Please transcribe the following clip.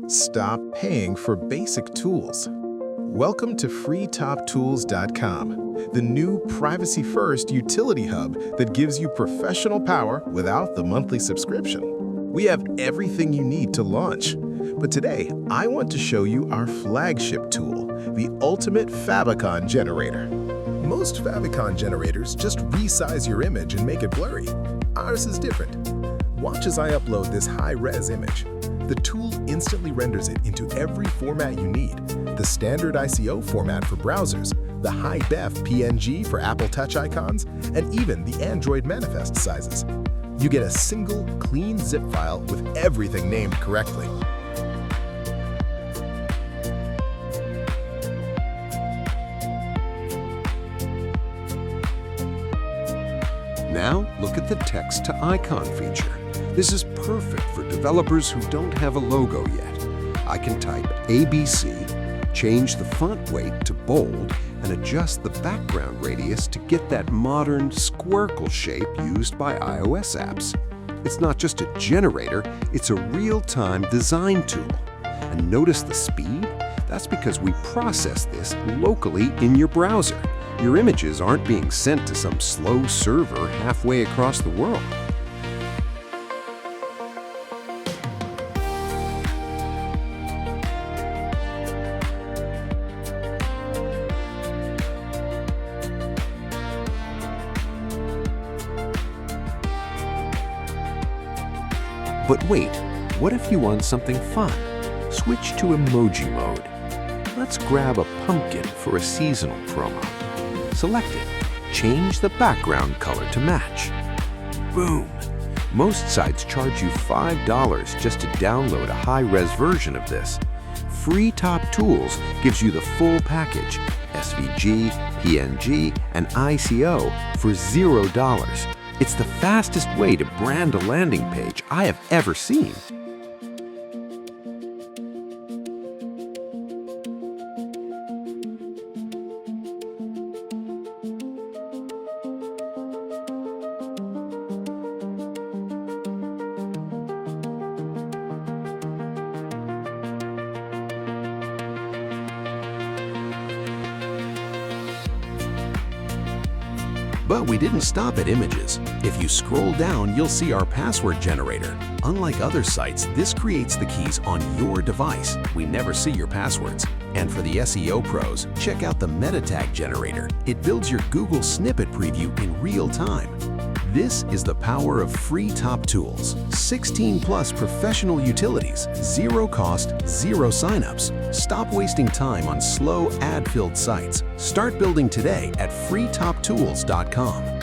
Stop paying for basic tools. Welcome to FreeTopTools.com, the new privacy-first utility hub that gives you professional power without the monthly subscription. We have everything you need to launch. But today, I want to show you our flagship tool, the ultimate Favicon Generator. Most Favicon generators just resize your image and make it blurry. Ours is different. Watch as I upload this high-res image. The tool instantly renders it into every format you need. The standard ICO format for browsers, the high-def PNG for Apple Touch icons, and even the Android manifest sizes. You get a single, clean zip file with everything named correctly. Now, look at the text-to-icon feature. This is perfect for developers who don't have a logo yet. I can type ABC, change the font weight to bold, and adjust the background radius to get that modern squircle shape used by iOS apps. It's not just a generator, it's a real-time design tool. And notice the speed? That's because we process this locally in your browser. Your images aren't being sent to some slow server halfway across the world. But wait, what if you want something fun? Switch to Emoji Mode. Let's grab a pumpkin for a seasonal promo. Select it. Change the background color to match. Boom! Most sites charge you $5 just to download a high-res version of this. FreeTopTools gives you the full package, SVG, PNG, and ICO for $0. It's the fastest way to brand a landing page I have ever seen. But we didn't stop at images. If you scroll down, you'll see our password generator. Unlike other sites, this creates the keys on your device. We never see your passwords. And for the SEO pros, check out the meta tag generator. It builds your Google snippet preview in real time. This is the power of FreeTopTools. 16+ professional utilities, zero cost, zero signups. Stop wasting time on slow ad-filled sites. Start building today at FreeTopTools.com.